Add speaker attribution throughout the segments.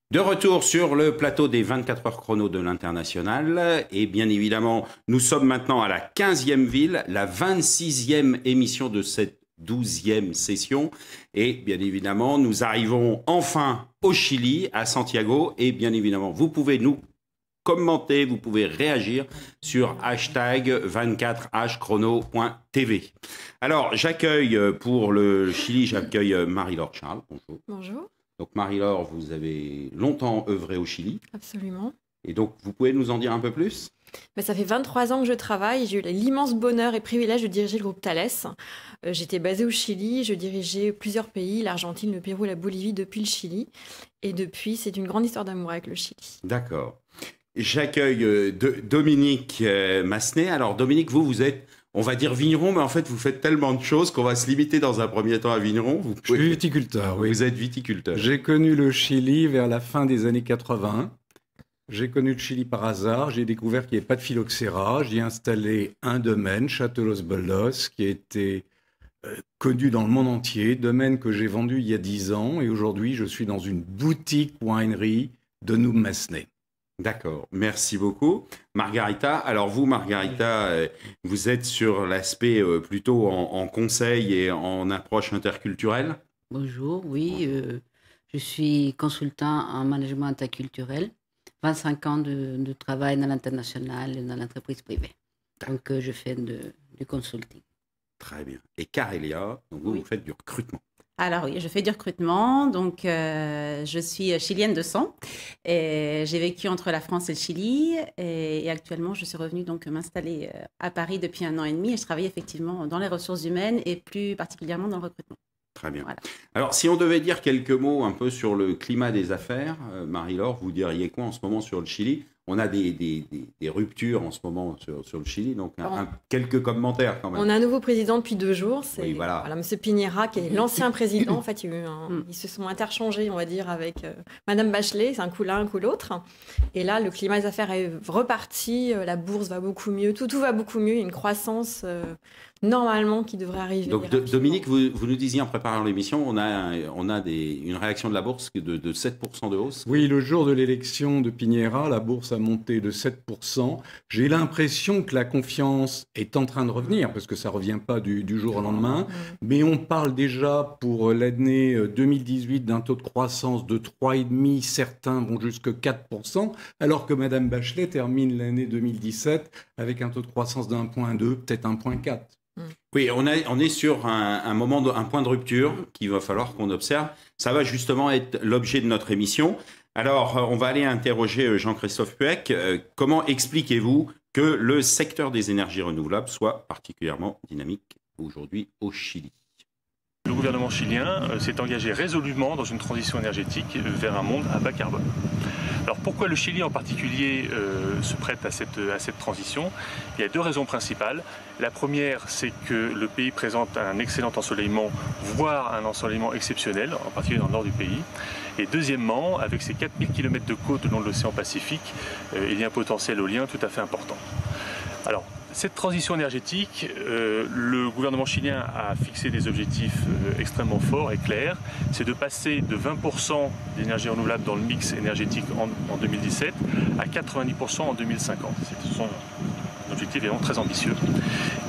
Speaker 1: De retour sur le plateau des 24 heures chrono de l'International. Et bien évidemment, nous sommes maintenant à la 15e ville, la 26e émission de cette 12e session. Et bien évidemment, nous arrivons enfin au Chili, à Santiago. Et bien évidemment, vous pouvez nous commenter, vous pouvez réagir sur hashtag 24hchrono.tv. Alors, j'accueille pour le Chili, j'accueille Marie-Laure Charles. Bonjour.
Speaker 2: Bonjour.
Speaker 1: Donc Marie-Laure, vous avez longtemps œuvré au Chili.
Speaker 2: Absolument.
Speaker 1: Et donc, vous pouvez nous en dire un peu plus ?
Speaker 2: Ça fait 23 ans que je travaille. J'ai eu l'immense bonheur et privilège de diriger le groupe Thales. J'étais basée au Chili. Je dirigeais plusieurs pays, l'Argentine, le Pérou, la Bolivie, depuis le Chili. Et depuis, c'est une grande histoire d'amour avec le Chili.
Speaker 1: D'accord. J'accueille Dominique Massenet. Alors Dominique, vous êtes, on va dire vigneron, mais en fait, vous faites tellement de choses qu'on va se limiter dans un premier temps à vigneron.
Speaker 3: Je suis viticulteur, oui.
Speaker 1: Vous êtes viticulteur.
Speaker 3: J'ai connu le Chili vers la fin des années 80. J'ai connu le Chili par hasard. J'ai découvert qu'il n'y avait pas de phylloxéra. J'y ai installé un domaine, Château Los Boldos, qui a été connu dans le monde entier. Domaine que j'ai vendu il y a 10 ans. Et aujourd'hui, je suis dans une boutique winery de Noum Massenet.
Speaker 1: D'accord, merci beaucoup. Margarita, alors vous, Margarita, vous êtes sur l'aspect plutôt en conseil et en approche interculturelle ?
Speaker 4: Bonjour, oui, je suis consultant en management interculturel, 25 ans de travail dans l'international et dans l'entreprise privée. Donc, je fais du consulting.
Speaker 1: Très bien. Et Carélia, donc vous,
Speaker 5: Oui.
Speaker 1: vous faites du recrutement.
Speaker 5: Alors oui, je fais du recrutement, donc je suis chilienne de sang. Et j'ai vécu entre la France et le Chili et actuellement je suis revenue donc m'installer à Paris depuis 1 an et demi et je travaille effectivement dans les ressources humaines et plus particulièrement dans le recrutement.
Speaker 1: Très bien.
Speaker 5: Voilà.
Speaker 1: Alors, si on devait dire quelques mots un peu sur le climat des affaires, Marie-Laure, vous diriez quoi en ce moment sur le Chili ? On a des ruptures en ce moment sur le Chili, donc quelques commentaires quand même.
Speaker 2: On a un nouveau président depuis 2 jours. C'est
Speaker 1: Oui, voilà.
Speaker 2: Monsieur Piñera, qui est l'ancien président. En fait, ils se sont interchangés, on va dire, avec Madame Bachelet. C'est un coup l'un, un coup l'autre. Et là, le climat des affaires est reparti. La bourse va beaucoup mieux. Tout va beaucoup mieux. Il y a une croissance normalement qui devrait arriver.
Speaker 1: Donc, Dominique, vous nous disiez en préparant l'émission, on a une réaction de la bourse de 7% de hausse.
Speaker 3: Oui, le jour de l'élection de Piñera, la bourse a monté de 7%. J'ai l'impression que la confiance est en train de revenir, parce que ça ne revient pas du jour au lendemain. Mais on parle déjà pour l'année 2018 d'un taux de croissance de 3,5%, certains vont jusqu'à 4%, alors que Mme Bachelet termine l'année 2017 avec un taux de croissance d'1,2, peut-être 1,4.
Speaker 1: Oui, on est sur un point de rupture qu'il va falloir qu'on observe. Ça va justement être l'objet de notre émission. Alors, on va aller interroger Jean-Christophe Puech. Comment expliquez-vous que le secteur des énergies renouvelables soit particulièrement dynamique aujourd'hui au Chili ?
Speaker 6: Le gouvernement chilien s'est engagé résolument dans une transition énergétique vers un monde à bas carbone. Alors pourquoi le Chili en particulier se prête à cette transition ? Il y a 2 raisons principales. La première, c'est que le pays présente un excellent ensoleillement, voire un ensoleillement exceptionnel, en particulier dans le nord du pays. Et deuxièmement, avec ses 4000 km de côte le long de l'océan Pacifique, il y a un potentiel éolien tout à fait important. Alors, cette transition énergétique, le gouvernement chilien a fixé des objectifs extrêmement forts et clairs. C'est de passer de 20% d'énergie renouvelable dans le mix énergétique en 2017 à 90% en 2050. Ce sont des objectifs évidemment très ambitieux.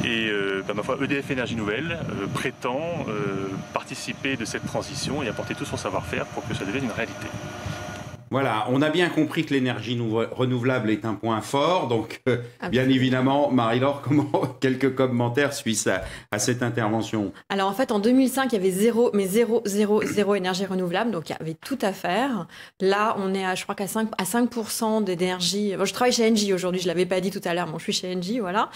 Speaker 6: Et ma foi, EDF Énergie Nouvelle prétend participer de cette transition et apporter tout son savoir-faire pour que ça devienne une réalité.
Speaker 1: Voilà, on a bien compris que l'énergie renouvelable est un point fort. Donc, bien évidemment, Marie-Laure, quelques commentaires suite à cette intervention ?
Speaker 2: Alors en fait, en 2005, il y avait zéro énergie renouvelable, donc il y avait tout à faire. Là, on est je crois qu'à 5% d'énergie. Bon, je travaille chez Engie aujourd'hui, je l'avais pas dit tout à l'heure, bon, je suis chez Engie, voilà.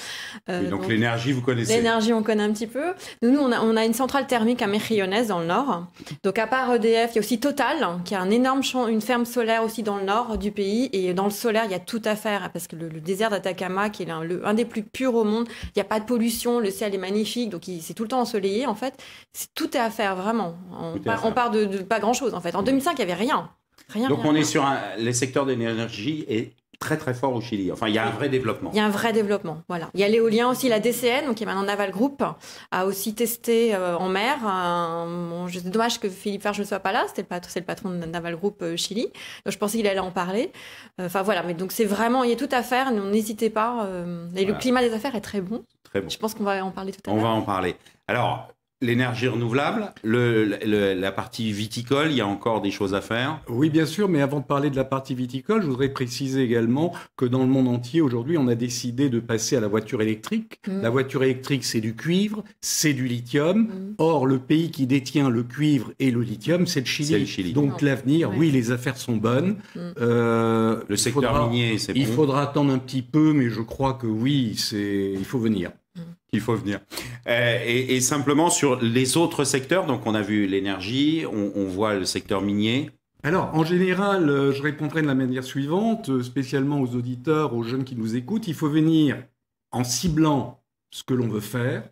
Speaker 1: Oui, donc l'énergie, vous connaissez ?
Speaker 2: L'énergie, on connaît un petit peu. Nous, on a une centrale thermique à Mejillones, dans le nord. Donc à part EDF, il y a aussi Total, qui a un énorme champ, une ferme solaire aussi dans le nord du pays. Et dans le solaire, il y a tout à faire, parce que le désert d'Atacama, qui est un des plus purs au monde, il n'y a pas de pollution, le ciel est magnifique, donc c'est tout le temps ensoleillé, en fait. Tout est à faire, vraiment. On part de pas grand-chose, en fait. En 2005, il n'y avait rien.
Speaker 1: Donc on est sur les secteurs d'énergie est très très fort au Chili. Enfin, il y a un vrai développement.
Speaker 2: Il y a un vrai développement, voilà. Il y a l'éolien aussi, la DCN, donc qui est maintenant Naval Group, a aussi testé en mer. C'est dommage que Philippe Ferge ne soit pas là, c'est le patron de Naval Group Chili. Donc je pensais qu'il allait en parler. Enfin voilà, mais donc c'est vraiment, il y a tout à faire, n'hésitez pas. Et le climat des affaires est très bon.
Speaker 1: Très bon.
Speaker 2: Je pense qu'on va en parler tout à l'heure.
Speaker 1: On va en parler. Alors, l'énergie renouvelable, la partie viticole, il y a encore des choses à faire.
Speaker 3: Oui, bien sûr, mais avant de parler de la partie viticole, je voudrais préciser également que dans le monde entier, aujourd'hui, on a décidé de passer à la voiture électrique. La voiture électrique, c'est du cuivre, c'est du lithium. Or, le pays qui détient le cuivre et le lithium, c'est le Chili.
Speaker 1: C'est le Chili.
Speaker 3: Donc, l'avenir, oui, les affaires sont bonnes.
Speaker 1: Le secteur minier, c'est bon.
Speaker 3: Il faudra attendre un petit peu, mais je crois que oui, il faut venir.
Speaker 1: Il faut venir. Et simplement sur les autres secteurs, donc on a vu l'énergie, on voit le secteur minier.
Speaker 3: Alors, en général, je répondrai de la manière suivante, spécialement aux auditeurs, aux jeunes qui nous écoutent. Il faut venir en ciblant ce que l'on veut faire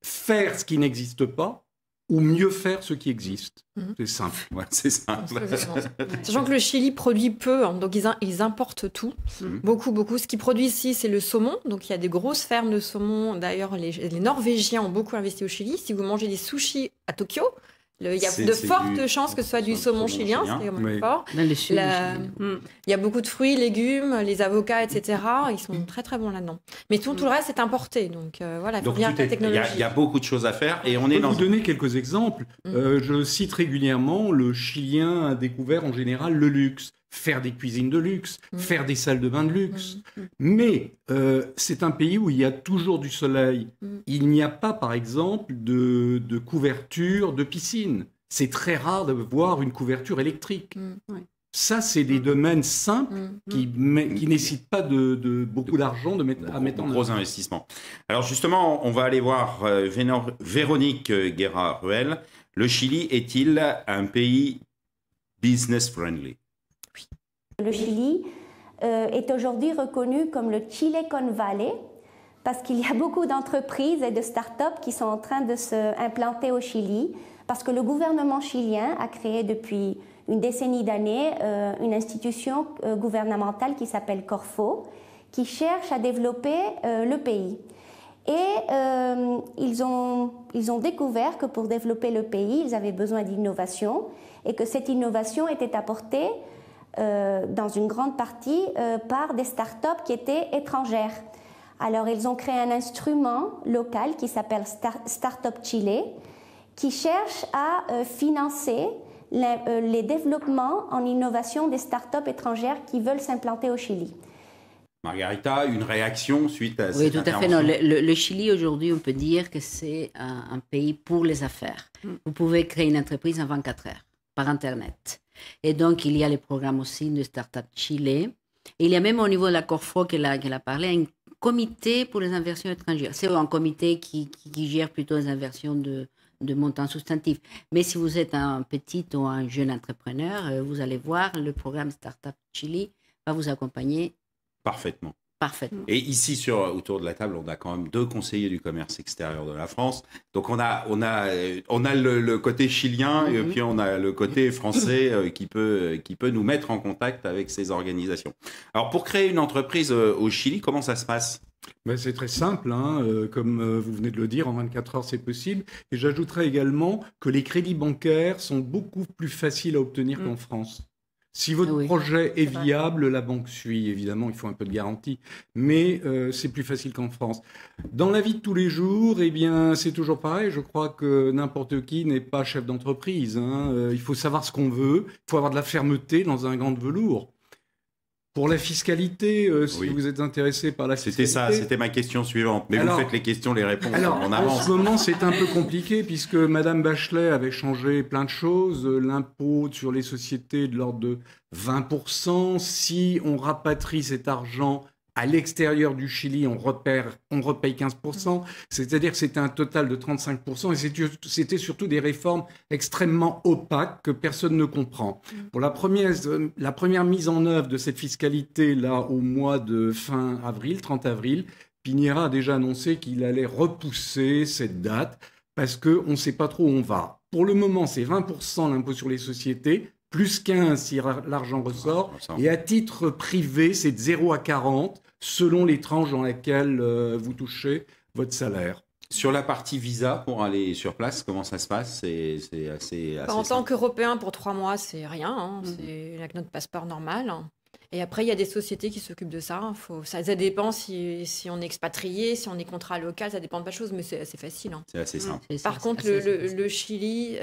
Speaker 3: ce qui n'existe pas, ou mieux faire ce qui existe. C'est simple.
Speaker 1: Ouais, c'est simple.
Speaker 2: Sachant que le Chili produit peu, hein, donc ils importent tout, beaucoup. Ce qu'ils produisent ici, c'est le saumon. Donc il y a des grosses fermes de saumon. D'ailleurs, les Norvégiens ont beaucoup investi au Chili. Si vous mangez des sushis à Tokyo, il y a de fortes chances que ce soit du saumon chilien, c'est vraiment fort.
Speaker 4: Dans le sud,
Speaker 2: il y a beaucoup de fruits, légumes, les avocats, etc. Ils sont très très bons là-dedans. Mais tout le reste est importé, donc voilà, il faut bien la technologie.
Speaker 1: Il y a beaucoup de choses à faire et on
Speaker 3: Je peux vous donner quelques exemples. Je cite régulièrement, le Chilien a découvert en général le luxe. Faire des cuisines de luxe, faire des salles de bain de luxe. Mais c'est un pays où il y a toujours du soleil. Il n'y a pas, par exemple, de couverture de piscine. C'est très rare de voir une couverture électrique. Ça, c'est des domaines simples qui ne nécessitent pas de beaucoup d'argent à mettre en œuvre.
Speaker 1: Gros investissement. Alors justement, on va aller voir Véronique Guerra-Ruel. Le Chili est-il un pays business-friendly ?
Speaker 7: Le Chili est aujourd'hui reconnu comme le Silicon Valley parce qu'il y a beaucoup d'entreprises et de start-up qui sont en train de s'implanter au Chili parce que le gouvernement chilien a créé depuis une décennie d'années une institution gouvernementale qui s'appelle Corfo qui cherche à développer le pays. Et ils ont découvert que pour développer le pays, ils avaient besoin d'innovation et que cette innovation était apportée dans une grande partie par des start-up qui étaient étrangères. Alors, ils ont créé un instrument local qui s'appelle Startup Chile, qui cherche à financer les développements en innovation des start-up étrangères qui veulent s'implanter au Chili.
Speaker 1: Margarita, une réaction suite à cette
Speaker 4: Oui, tout à fait. Non, le Chili, aujourd'hui, on peut dire que c'est un pays pour les affaires. Vous pouvez créer une entreprise en 24 heures par Internet. Et donc, il y a les programmes aussi de Startup Chile. Et il y a même au niveau de la Corfo qu'elle a parlé, un comité pour les inversions étrangères. C'est un comité qui gère plutôt les inversions de montants substantifs. Mais si vous êtes un petit ou un jeune entrepreneur, vous allez voir, le programme Startup Chile va vous accompagner
Speaker 1: parfaitement.
Speaker 4: Parfaitement.
Speaker 1: Et ici, autour de la table, on a quand même 2 conseillers du commerce extérieur de la France. Donc, on a le côté chilien et puis on a le côté français qui peut nous mettre en contact avec ces organisations. Alors, pour créer une entreprise au Chili, comment ça se passe ?
Speaker 3: C'est très simple, hein. Comme vous venez de le dire, en 24 heures, c'est possible. Et j'ajouterais également que les crédits bancaires sont beaucoup plus faciles à obtenir qu'en France. Si votre projet est viable, la banque suit. Évidemment, il faut un peu de garantie, mais c'est plus facile qu'en France. Dans la vie de tous les jours, eh bien, c'est toujours pareil. Je crois que n'importe qui n'est pas chef d'entreprise, hein. Il faut savoir ce qu'on veut. Il faut avoir de la fermeté dans un gant de velours. Pour la fiscalité, si vous êtes intéressé par la fiscalité...
Speaker 1: C'était ma question suivante. Mais vous faites les questions, les réponses, on avance.
Speaker 3: En ce moment, c'est un peu compliqué puisque Mme Bachelet avait changé plein de choses. L'impôt sur les sociétés de l'ordre de 20%. Si on rapatrie cet argent à l'extérieur du Chili, on repaye 15%. C'est-à-dire que c'était un total de 35%. Et c'était surtout des réformes extrêmement opaques que personne ne comprend. Pour la première mise en œuvre de cette fiscalité, là, au mois de fin avril, 30 avril, Piñera a déjà annoncé qu'il allait repousser cette date parce qu'on ne sait pas trop où on va. Pour le moment, c'est 20% l'impôt sur les sociétés, plus 15 si l'argent ressort. Et à titre privé, c'est de 0 à 40 selon les tranches dans lesquelles vous touchez votre salaire.
Speaker 1: Sur la partie visa pour aller sur place, comment ça se passe? C'est assez
Speaker 2: En tant
Speaker 1: simple.
Speaker 2: qu'Européen, pour 3 mois, c'est rien. Hein. C'est avec notre passeport normal. Et après, il y a des sociétés qui s'occupent de ça. Ça dépend si on est expatrié, si on est contrat local, ça dépend de pas de choses, mais c'est assez facile. Hein.
Speaker 1: C'est assez simple.
Speaker 2: Par contre, le Chili,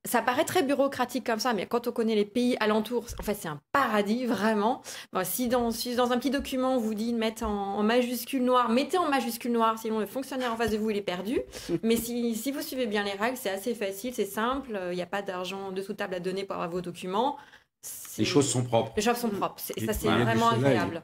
Speaker 2: ça paraît très bureaucratique comme ça, mais quand on connaît les pays alentours, en fait, c'est un paradis, vraiment. Bon, si dans un petit document, on vous dit de mettre en majuscule noire, mettez en majuscule noire, sinon le fonctionnaire en face de vous, il est perdu. Mais si vous suivez bien les règles, c'est assez facile, c'est simple, il n'y a pas d'argent dessous table à donner pour avoir vos documents.
Speaker 1: Les choses sont propres.
Speaker 2: Les choses sont propres. Ça, c'est vraiment agréable.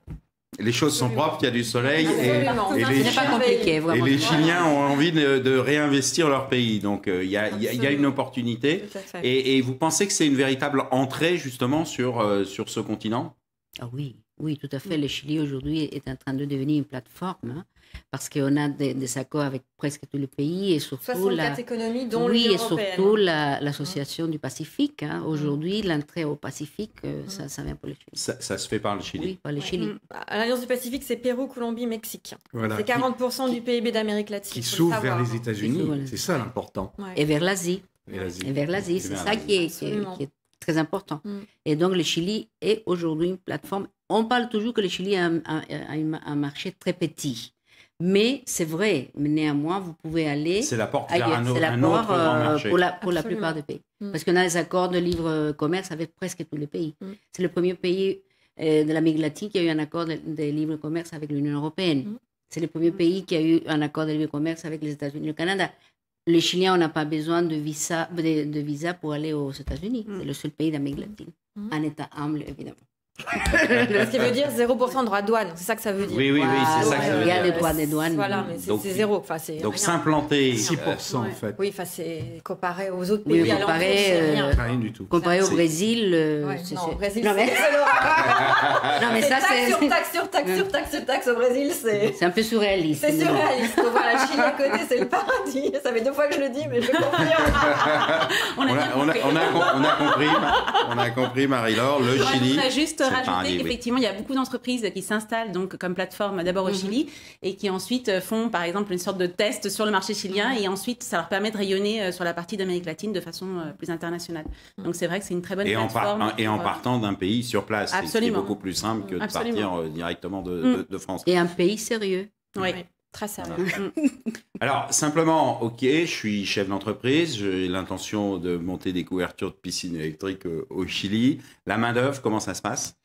Speaker 1: Les choses sont propres, il y a du soleil
Speaker 2: Absolument.
Speaker 1: et les Chiliens ont envie de réinvestir leur pays. Donc, il y a une opportunité. Et vous pensez que c'est une véritable entrée, justement, sur ce continent?
Speaker 4: Ah oui, oui, tout à fait. Le Chili, aujourd'hui, est en train de devenir une plateforme, hein, parce qu'on a des accords avec presque tous les pays et surtout
Speaker 2: 64 économies, dont
Speaker 4: oui,
Speaker 2: l'Union
Speaker 4: et
Speaker 2: européenne.
Speaker 4: surtout l'association du Pacifique. Hein. Aujourd'hui, l'entrée au Pacifique, ça vient pour le Chili.
Speaker 1: Ça se fait par le Chili.
Speaker 4: Oui, par le Chili.
Speaker 2: À l'Alliance du Pacifique, c'est Pérou, Colombie, Mexique.
Speaker 3: Voilà,
Speaker 2: c'est 40% du PIB d'Amérique latine.
Speaker 3: qui
Speaker 2: faut le
Speaker 3: s'ouvre vers
Speaker 2: savoir.
Speaker 3: les États-Unis.
Speaker 4: Voilà.
Speaker 3: C'est ça l'important.
Speaker 2: Ouais.
Speaker 4: Et vers l'Asie.
Speaker 3: Et
Speaker 4: Et vers l'Asie, c'est
Speaker 1: vers
Speaker 4: ça
Speaker 1: l'Asie.
Speaker 4: qui est
Speaker 2: Absolument.
Speaker 4: très important.
Speaker 2: Mm.
Speaker 4: Et donc, le Chili est aujourd'hui une plateforme. On parle toujours que le Chili a un marché très petit. Mais c'est vrai, mais néanmoins, vous pouvez aller
Speaker 1: C'est la porte vers
Speaker 4: ailleurs. C'est la
Speaker 1: un autre
Speaker 4: porte,
Speaker 1: grand marché.
Speaker 4: pour la
Speaker 2: Absolument.
Speaker 4: plupart des pays.
Speaker 2: Mm.
Speaker 4: Parce qu'on a des accords de libre-commerce avec presque tous les pays.
Speaker 2: Mm.
Speaker 4: C'est le premier pays de l'Amérique latine qui a eu un accord de libre-commerce avec l'Union européenne.
Speaker 2: Mm.
Speaker 4: C'est le premier pays qui a eu un accord de libre-commerce avec les États-Unis et le Canada. Les Chiliens, on n'a pas besoin de visa pour aller aux États-Unis. C'est le seul pays d'Amérique latine. Un État humble, évidemment.
Speaker 2: Ce qui veut dire 0% de droit de douane. C'est ça que ça veut dire.
Speaker 1: Oui, c'est ça que ça veut
Speaker 4: Il y a
Speaker 1: dire.
Speaker 4: des droits des douanes.
Speaker 2: Voilà, mais
Speaker 1: Donc,
Speaker 2: c'est zéro. Enfin, c'est
Speaker 1: Donc,
Speaker 2: rien.
Speaker 1: s'implanter.
Speaker 3: 6% en fait.
Speaker 2: Oui, enfin, c'est comparé aux autres
Speaker 4: Oui,
Speaker 2: pays
Speaker 4: comparé,
Speaker 2: alentours, c'est rien.
Speaker 3: Rien du tout.
Speaker 4: Comparé au
Speaker 1: C'est-
Speaker 4: Brésil,
Speaker 2: Ouais,
Speaker 4: c'est...
Speaker 2: non, au Brésil,
Speaker 4: Non, mais-
Speaker 2: c'est l'horreur.
Speaker 4: Non, mais ça,
Speaker 2: taxe
Speaker 4: c'est...
Speaker 2: sur taxe sur taxe sur taxe sur taxe au Brésil, c'est
Speaker 4: C'est un peu surréaliste.
Speaker 2: c'est surréaliste. Donc voilà, Chili à côté, c'est le paradis. Ça fait 2 fois que je le dis, mais je le confirme.
Speaker 1: On a compris, Marie-Laure, le
Speaker 5: Ouais,
Speaker 1: Chili.
Speaker 5: je voudrais juste
Speaker 1: c'est le paradis,
Speaker 5: rajouter
Speaker 1: oui.
Speaker 5: qu'effectivement, il y a beaucoup d'entreprises qui s'installent donc comme plateforme d'abord au Chili et qui ensuite font par exemple une sorte de test sur le marché chilien et ensuite ça leur permet de rayonner sur la partie d'Amérique latine de façon plus internationale. Donc c'est vrai que c'est une très bonne
Speaker 1: Et en
Speaker 5: plateforme.
Speaker 1: partant d'un pays sur place, c'est
Speaker 5: Absolument.
Speaker 1: beaucoup plus simple que de
Speaker 5: Absolument.
Speaker 1: partir directement de France.
Speaker 4: Et un pays sérieux.
Speaker 5: Oui.
Speaker 2: Très sérieux.
Speaker 1: Alors, simplement, ok, je suis chef d'entreprise, j'ai l'intention de monter des couvertures de piscine électrique au Chili. La main-d'œuvre, comment ça se passe?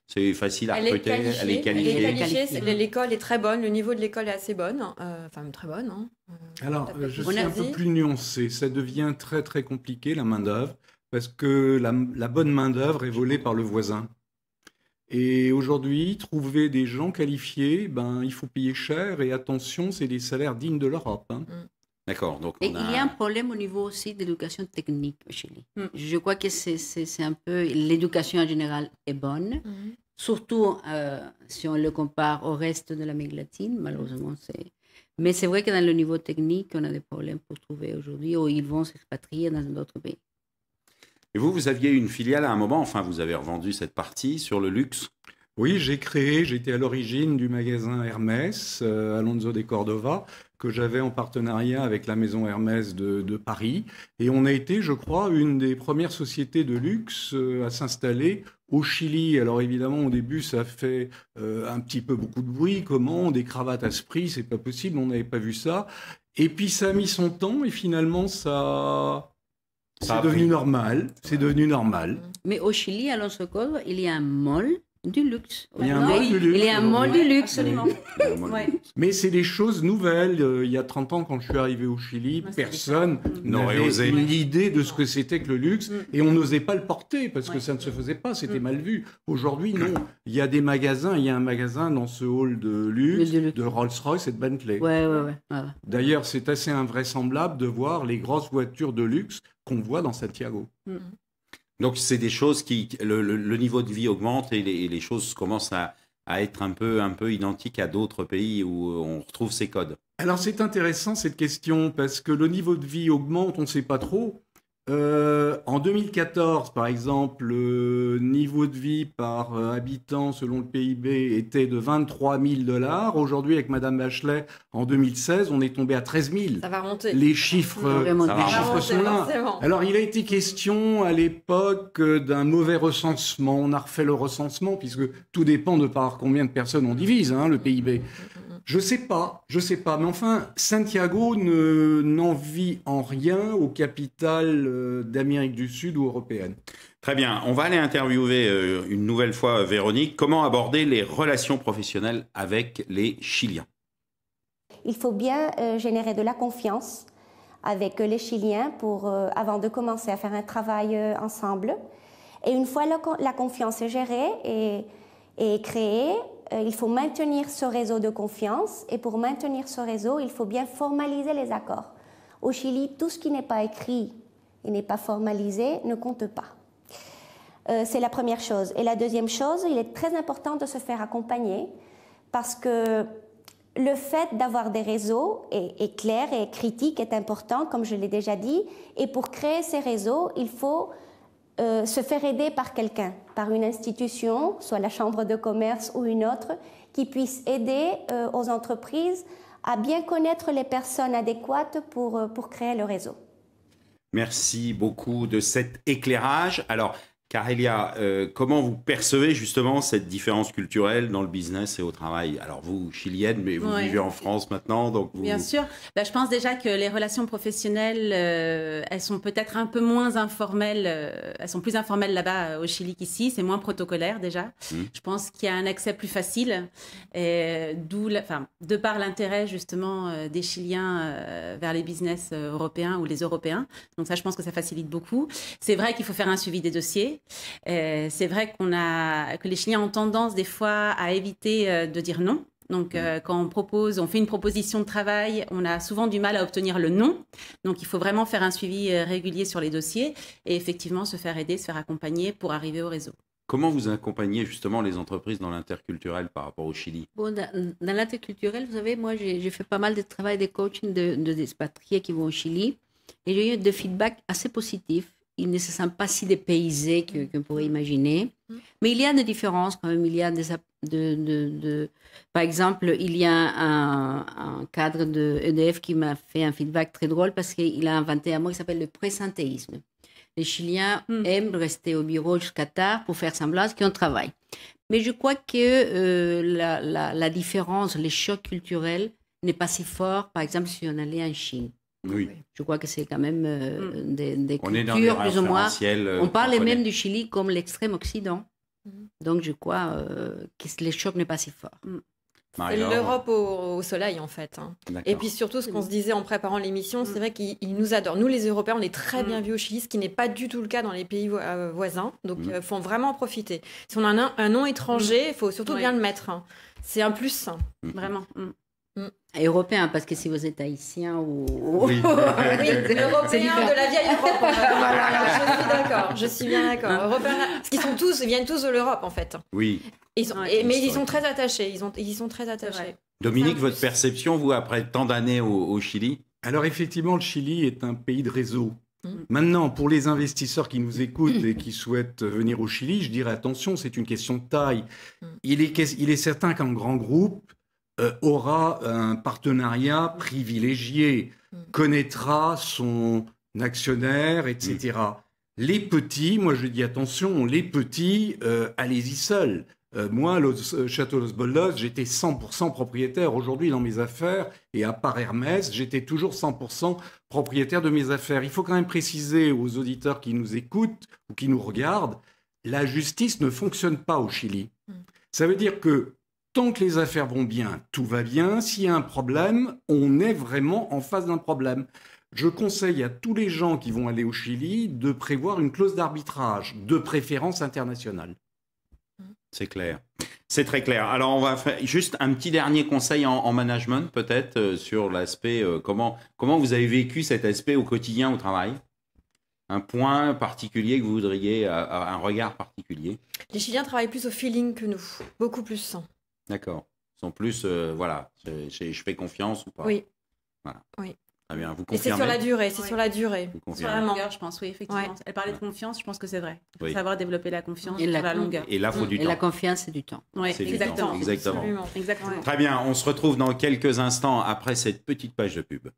Speaker 1: C'est facile à recruter, elle est qualifiée.
Speaker 2: L'école est très bonne, le niveau de l'école est assez bonne, enfin très bonne. Hein.
Speaker 3: Alors, je
Speaker 2: On
Speaker 3: suis
Speaker 2: a
Speaker 3: un peu
Speaker 2: dit-
Speaker 3: plus nuancé. Ça devient très, très compliqué, la main-d'œuvre, parce que la bonne main-d'œuvre est volée par le voisin. Et aujourd'hui, trouver des gens qualifiés, il faut payer cher. Et attention, c'est des salaires dignes de l'Europe. Hein.
Speaker 1: D'accord, donc
Speaker 4: Et
Speaker 1: on
Speaker 4: il y a un problème au niveau aussi de l'éducation technique au Chili.
Speaker 5: Mm.
Speaker 4: Je crois que c'est un peu... L'éducation en général est bonne, surtout si on le compare au reste de l'Amérique latine, malheureusement. Mais c'est vrai que dans le niveau technique, on a des problèmes pour trouver aujourd'hui, ou ils vont s'expatrier dans d'autres pays.
Speaker 1: Et vous aviez une filiale à un moment, enfin, vous avez revendu cette partie sur le luxe.
Speaker 3: Oui, j'étais à l'origine du magasin Hermès, Alonso de Cordova, que j'avais en partenariat avec la maison Hermès de Paris. Et on a été, je crois, une des premières sociétés de luxe à s'installer au Chili. Alors évidemment, au début, ça fait un petit peu beaucoup de bruit. Comment? Des cravates à ce prix, c'est pas possible, on n'avait pas vu ça. Et puis ça a mis son temps et finalement, c'est devenu normal. C'est devenu normal.
Speaker 4: Mais au Chili, à Alonso Córdoba, il y a un mall du luxe.
Speaker 3: Il y a un mall du luxe.
Speaker 4: Il y a un mall du luxe.
Speaker 5: Absolument. Ouais.
Speaker 3: Mais c'est des choses nouvelles. Il y a 30 ans, quand je suis arrivé au Chili,
Speaker 5: Ouais, c'est
Speaker 3: personne
Speaker 1: N'aurait
Speaker 3: n'avait
Speaker 1: osé.
Speaker 3: l'idée de ce que c'était que le luxe. Et on n'osait pas le porter parce que
Speaker 5: Ouais.
Speaker 3: ça ne se faisait pas, c'était mal vu. Aujourd'hui, non. Il y a des magasins. Il y a un magasin dans ce hall de luxe,
Speaker 4: De luxe.
Speaker 3: de Rolls-Royce et de Bentley.
Speaker 4: Ouais.
Speaker 3: D'ailleurs, c'est assez invraisemblable de voir les grosses voitures de luxe qu'on voit dans Santiago.
Speaker 1: Donc, c'est des choses le niveau de vie augmente et les choses commencent à être un peu identiques à d'autres pays où on retrouve ces codes.
Speaker 3: Alors c'est intéressant cette question parce que le niveau de vie augmente, on ne sait pas trop. En 2014, par exemple, le niveau de vie par habitant selon le PIB était de 23 000 $. Aujourd'hui, avec Madame Bachelet, en 2016, on est tombé à 13 000.
Speaker 2: Ça va remonter.
Speaker 3: Les chiffres, sont là.
Speaker 2: Forcément.
Speaker 3: Alors, il a été question à l'époque d'un mauvais recensement. On a refait le recensement, puisque tout dépend de par combien de personnes on divise, le PIB. Je sais pas. Mais enfin, Santiago n'en vit en rien aux capitales d'Amérique du Sud ou européennes.
Speaker 1: Très bien, on va aller interviewer une nouvelle fois Véronique. Comment aborder les relations professionnelles avec les Chiliens?
Speaker 7: Il faut bien générer de la confiance avec les Chiliens avant de commencer à faire un travail ensemble. Et une fois la confiance est gérée et créée, il faut maintenir ce réseau de confiance. Et pour maintenir ce réseau, il faut bien formaliser les accords. Au Chili, tout ce qui n'est pas écrit et n'est pas formalisé ne compte pas. C'est la première chose. Et la deuxième chose, il est très important de se faire accompagner parce que le fait d'avoir des réseaux est clair et critique, est important, comme je l'ai déjà dit. Et pour créer ces réseaux, il faut se faire aider par quelqu'un, par une institution, soit la chambre de commerce ou une autre, qui puisse aider aux entreprises à bien connaître les personnes adéquates pour créer le réseau.
Speaker 1: Merci beaucoup de cet éclairage. Alors, Carélia, comment vous percevez justement cette différence culturelle dans le business et au travail? Alors vous, chilienne, mais vous vivez en France maintenant, donc vous...
Speaker 5: Bien sûr. Je pense déjà que les relations professionnelles, elles sont peut-être un peu moins informelles. Elles sont plus informelles là-bas au Chili qu'ici. C'est moins protocolaire déjà. Je pense qu'il y a un accès plus facile, de par l'intérêt justement des Chiliens vers les business européens ou les Européens. Donc ça, je pense que ça facilite beaucoup. C'est vrai qu'il faut faire un suivi des dossiers. C'est vrai que les Chiliens ont tendance des fois à éviter de dire non. Donc, quand on fait une proposition de travail, on a souvent du mal à obtenir le non. Donc, il faut vraiment faire un suivi régulier sur les dossiers et effectivement se faire aider, se faire accompagner pour arriver au réseau.
Speaker 1: Comment vous accompagnez justement les entreprises dans l'interculturel par rapport au Chili?
Speaker 4: Bon, dans l'interculturel, vous savez, moi, j'ai fait pas mal de travail de coaching de expatriés qui vont au Chili et j'ai eu des feedbacks assez positifs. Ils ne se sentent pas si dépaysés qu'on pourrait imaginer. Mais il y a des différences quand même. Il y a par exemple, il y a un cadre de EDF qui m'a fait un feedback très drôle parce qu'il a inventé un mot qui s'appelle le présentéisme. Les Chiliens aiment rester au bureau jusqu'à tard pour faire semblant qu'ils travaillent. Mais je crois que la différence, les chocs culturels n'est pas si fort, par exemple, si on allait en Chine.
Speaker 1: Oui.
Speaker 4: Je crois que c'est quand même des
Speaker 1: on
Speaker 4: cultures plus ou moins. On parle même du Chili comme l'extrême Occident. Donc je crois que les chocs n'est pas si fort.
Speaker 2: C'est l'Europe au soleil, en fait. Et puis surtout, ce qu'on se disait en préparant l'émission, c'est vrai qu'ils nous adorent. Nous, les Européens, on est très bien vus au Chili, ce qui n'est pas du tout le cas dans les pays voisins. Donc, il faut vraiment en profiter. Si on a un nom étranger, il faut surtout bien le mettre. C'est un plus, vraiment.
Speaker 4: Européen, parce que si vous êtes haïtien ou...
Speaker 2: Oui, européen de la vieille Europe. Voilà, je suis bien d'accord. Européens, parce qu'ils viennent tous de l'Europe, en fait.
Speaker 1: Oui.
Speaker 2: Mais ils sont très attachés. Ils sont très attachés.
Speaker 1: Dominique, votre perception, vous, après tant d'années au Chili?
Speaker 3: Alors effectivement, le Chili est un pays de réseau. Maintenant, pour les investisseurs qui nous écoutent et qui souhaitent venir au Chili, je dirais attention, c'est une question de taille. Il est certain qu'un grand groupe aura un partenariat privilégié, connaîtra son actionnaire, etc. Les petits, moi je dis attention, les petits, allez-y seuls. Moi, au Château Los Boldos, j'étais 100% propriétaire. Aujourd'hui, dans mes affaires, et à part Hermès, j'étais toujours 100% propriétaire de mes affaires. Il faut quand même préciser aux auditeurs qui nous écoutent ou qui nous regardent, la justice ne fonctionne pas au Chili. Ça veut dire que tant que les affaires vont bien, tout va bien. S'il y a un problème, on est vraiment en face d'un problème. Je conseille à tous les gens qui vont aller au Chili de prévoir une clause d'arbitrage, de préférence internationale.
Speaker 1: C'est clair. C'est très clair. Alors, on va faire juste un petit dernier conseil en management, peut-être, sur l'aspect, comment vous avez vécu cet aspect au quotidien, au travail? Un point particulier que vous voudriez, un regard particulier?
Speaker 2: Les Chiliens travaillent plus au feeling que nous, beaucoup plus.
Speaker 1: D'accord. Ils sont plus, je fais confiance ou pas.
Speaker 2: Oui.
Speaker 1: Voilà.
Speaker 2: Oui.
Speaker 1: Très bien, vous
Speaker 2: Et c'est
Speaker 1: confirmez?
Speaker 2: sur la durée, c'est
Speaker 5: Oui.
Speaker 2: sur la durée.
Speaker 1: Vous
Speaker 5: Sur
Speaker 1: confirmez.
Speaker 5: la
Speaker 2: Vraiment.
Speaker 5: longueur, je pense, oui, effectivement.
Speaker 2: Ouais.
Speaker 5: Elle parlait de confiance, je pense que c'est vrai. Il faut
Speaker 1: Oui.
Speaker 5: savoir développer la confiance
Speaker 4: Et
Speaker 5: sur
Speaker 4: la
Speaker 5: la longueur.
Speaker 1: Et là, il faut du
Speaker 4: Et
Speaker 1: temps.
Speaker 4: la confiance, c'est du temps.
Speaker 5: Oui,
Speaker 1: C'est du temps,
Speaker 5: exactement.
Speaker 1: exactement.
Speaker 2: Absolument.
Speaker 5: Exactement.
Speaker 1: Très bien, on se retrouve dans quelques instants après cette petite page de pub.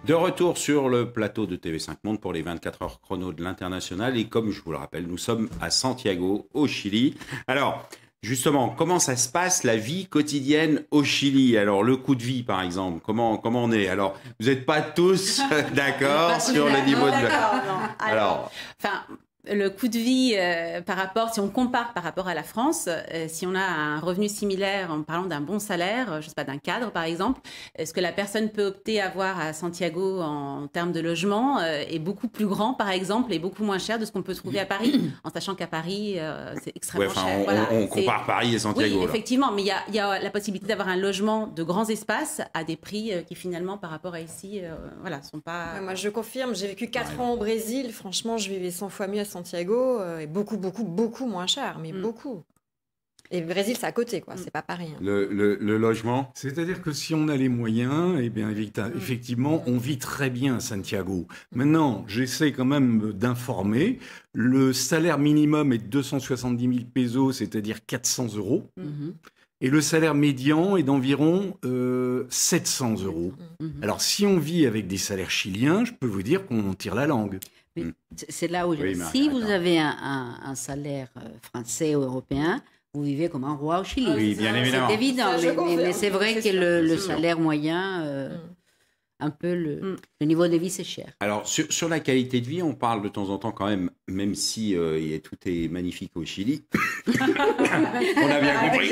Speaker 1: De retour sur le plateau de TV5 Monde pour les 24 heures chrono de l'international. Et comme je vous le rappelle, nous sommes à Santiago, au Chili. Alors, justement, comment ça se passe, la vie quotidienne au Chili? Alors, le coût de vie, par exemple, comment on est? Alors, vous n'êtes pas tous d'accord sur le niveau de...
Speaker 5: D'accord, non.
Speaker 1: Alors,
Speaker 5: Enfin, le coût de vie par rapport, si on compare par rapport à la France, si on a un revenu similaire en parlant d'un bon salaire, je sais pas, d'un cadre par exemple, ce que la personne peut opter à avoir à Santiago en termes de logement est beaucoup plus grand par exemple et beaucoup moins cher de ce qu'on peut trouver à Paris, en sachant qu'à Paris c'est extrêmement
Speaker 1: ouais, enfin,
Speaker 5: cher.
Speaker 1: on,
Speaker 5: Voilà,
Speaker 1: on
Speaker 5: c'est-
Speaker 1: compare Paris et Santiago.
Speaker 5: Oui,
Speaker 1: là.
Speaker 5: effectivement, mais il y a la possibilité d'avoir un logement de grands espaces à des prix qui finalement par rapport à ici, voilà, sont pas...
Speaker 2: Ouais, moi, je confirme, j'ai vécu 4 ans au Brésil. Franchement, je vivais 100 fois mieux à Santiago et beaucoup moins cher, mais beaucoup. Et le Brésil, c'est à côté, quoi. C'est pas Paris. Hein.
Speaker 1: Le logement?
Speaker 3: C'est-à-dire que si on a les moyens, eh bien, effectivement, on vit très bien à Santiago. Maintenant, j'essaie quand même d'informer. Le salaire minimum est de 270 000 pesos, c'est-à-dire 400 euros.
Speaker 4: Mhm.
Speaker 3: Et le salaire médian est d'environ 700 euros.
Speaker 4: Mhm.
Speaker 3: Alors, si on vit avec des salaires chiliens, je peux vous dire qu'on tire la langue.
Speaker 4: Mais c'est là où
Speaker 1: Oui,
Speaker 4: si
Speaker 1: Marie,
Speaker 4: vous avez un salaire français ou européen, vous vivez comme un roi au Chili.
Speaker 1: Oui, bien évidemment.
Speaker 4: C'est évident,
Speaker 2: Ça, je
Speaker 4: mais
Speaker 2: confirme.
Speaker 4: c'est vrai
Speaker 2: C'est
Speaker 4: que
Speaker 2: sûr,
Speaker 4: le
Speaker 2: c'est sûr.
Speaker 4: salaire moyen, un peu le niveau de vie, c'est cher.
Speaker 1: Alors, sur la qualité de vie, on parle de temps en temps quand même si tout est magnifique au Chili. On a bien compris.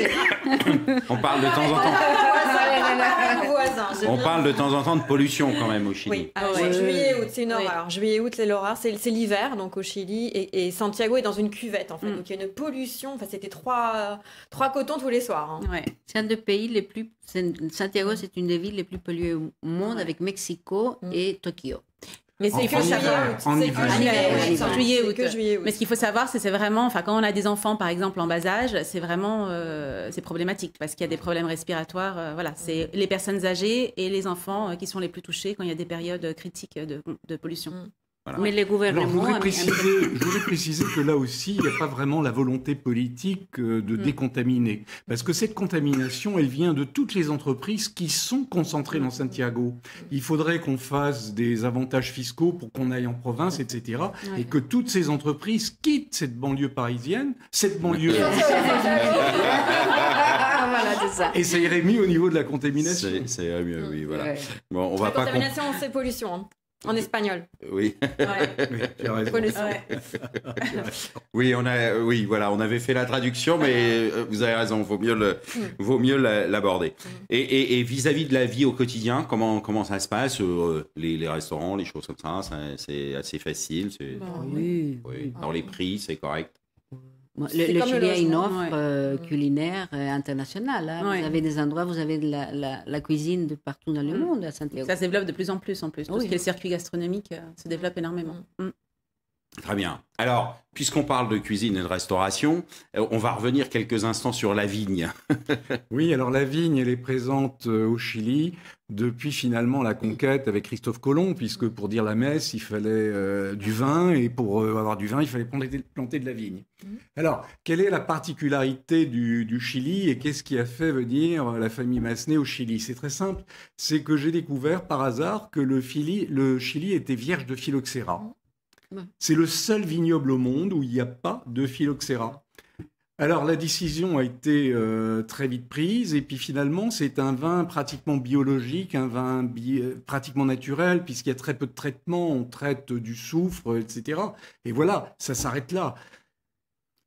Speaker 1: On parle de temps en temps. On parle de temps en temps de pollution quand même au Chili.
Speaker 2: Oui, alors,
Speaker 5: Ouais.
Speaker 2: juillet, août, c'est une
Speaker 5: Oui.
Speaker 2: horreur. Juillet, août, c'est l'horreur. C'est l'hiver, donc au Chili. Et Santiago est dans une cuvette, en fait. Donc il y a une pollution. Enfin, c'était trois cotons tous les soirs. Hein.
Speaker 5: Ouais.
Speaker 4: C'est un des pays les plus. Santiago, c'est une des villes les plus polluées au monde avec Mexico et Tokyo.
Speaker 5: Mais c'est que
Speaker 3: en
Speaker 5: ça
Speaker 3: hiver,
Speaker 5: va.
Speaker 3: en
Speaker 2: C'est
Speaker 3: hiver.
Speaker 2: que
Speaker 5: Juillet,
Speaker 2: juillet,
Speaker 5: oui,
Speaker 2: août.
Speaker 5: juillet,
Speaker 2: C'est
Speaker 5: août.
Speaker 2: que juillet, août.
Speaker 5: Mais ce qu'il faut savoir, c'est vraiment, enfin, quand on a des enfants, par exemple, en bas âge, c'est vraiment, c'est problématique parce qu'il y a des problèmes respiratoires. Voilà, c'est les personnes âgées et les enfants qui sont les plus touchés quand il y a des périodes critiques de pollution.
Speaker 1: Voilà.
Speaker 4: Mais les
Speaker 3: Alors,
Speaker 4: gouvernements.
Speaker 3: je voudrais préciser que là aussi, il n'y a pas vraiment la volonté politique de décontaminer. Parce que cette contamination, elle vient de toutes les entreprises qui sont concentrées dans Santiago. Il faudrait qu'on fasse des avantages fiscaux pour qu'on aille en province, etc. Et que toutes ces entreprises quittent cette banlieue parisienne, cette banlieue...
Speaker 4: voilà, c'est ça.
Speaker 3: Et ça irait mieux au niveau de la contamination.
Speaker 1: C'est mieux, oui, voilà.
Speaker 4: Ouais.
Speaker 1: Bon, on va
Speaker 2: La
Speaker 1: pas...
Speaker 2: contamination, c'est pollution. Hein. En espagnol.
Speaker 1: Oui.
Speaker 5: Ouais.
Speaker 3: Oui, tu as raison.
Speaker 2: Pollution.
Speaker 1: Oui, voilà, on avait fait la traduction, mais vous avez raison, vaut mieux l'aborder. Et vis-à-vis de la vie au quotidien, comment ça se passe, les restaurants, les choses comme ça, c'est assez facile.
Speaker 4: Oui.
Speaker 1: Oui, dans les prix, c'est correct.
Speaker 4: Le
Speaker 2: C'est comme le
Speaker 4: Chili a une
Speaker 2: logement,
Speaker 4: offre culinaire internationale. Hein.
Speaker 5: Ouais.
Speaker 4: Vous avez des endroits, vous avez la cuisine de partout dans le monde à Santiago.
Speaker 5: Ça se développe de plus en plus, en plus. Tout
Speaker 4: Oui.
Speaker 5: ce qui est le circuit gastronomique se développe énormément.
Speaker 1: Très bien. Alors, puisqu'on parle de cuisine et de restauration, on va revenir quelques instants sur la vigne.
Speaker 3: Oui, alors la vigne, elle est présente au Chili depuis finalement la conquête avec Christophe Colomb, puisque pour dire la messe, il fallait du vin, et pour avoir du vin, il fallait planter de la vigne. Alors, quelle est la particularité du Chili et qu'est-ce qui a fait venir la famille Massenet au Chili? C'est très simple, c'est que j'ai découvert par hasard que le Chili était vierge de phylloxéra. C'est le seul vignoble au monde où il n'y a pas de phylloxéra. Alors la décision a été très vite prise et puis finalement c'est un vin pratiquement biologique, un vin pratiquement naturel puisqu'il y a très peu de traitements, on traite du soufre, etc. Et voilà, ça s'arrête là.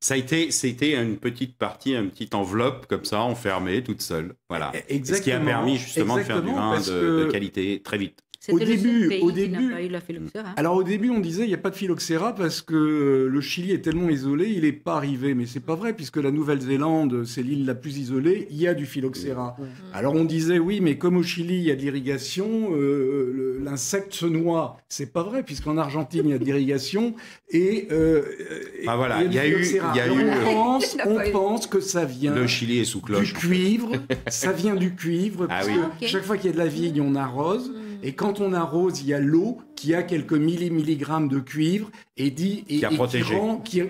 Speaker 1: C'était une petite partie, une petite enveloppe comme ça, enfermée, toute seule. Voilà.
Speaker 3: Exactement.
Speaker 1: Ce qui a permis justement de faire du vin de qualité très vite.
Speaker 4: C'était le seul pays
Speaker 3: au
Speaker 4: qui
Speaker 3: début,
Speaker 4: n'a pas eu la phylloxéra.
Speaker 3: alors au début, on disait il n'y a pas de phylloxéra parce que le Chili est tellement isolé, il n'est pas arrivé. Mais c'est pas vrai puisque la Nouvelle-Zélande, c'est l'île la plus isolée, il y a du phylloxéra.
Speaker 4: Ouais.
Speaker 3: Alors on disait oui, mais comme au Chili il y a de l'irrigation, l'insecte se noie. C'est pas vrai puisqu'en Argentine il y a de l'irrigation et
Speaker 1: Ah voilà,
Speaker 3: il y a du phylloxéra.
Speaker 1: il y a
Speaker 3: Alors,
Speaker 1: eu-
Speaker 3: on pense que ça vient
Speaker 1: Le Chili est sous
Speaker 3: du
Speaker 1: cloche.
Speaker 3: cuivre. Ça vient du cuivre
Speaker 1: Ah
Speaker 3: parce
Speaker 1: oui.
Speaker 3: que
Speaker 4: Ok.
Speaker 3: chaque fois qu'il y a de la vigne, on arrose. Et quand on arrose, il y a l'eau qui a quelques milligrammes de cuivre
Speaker 1: Qui a protégé.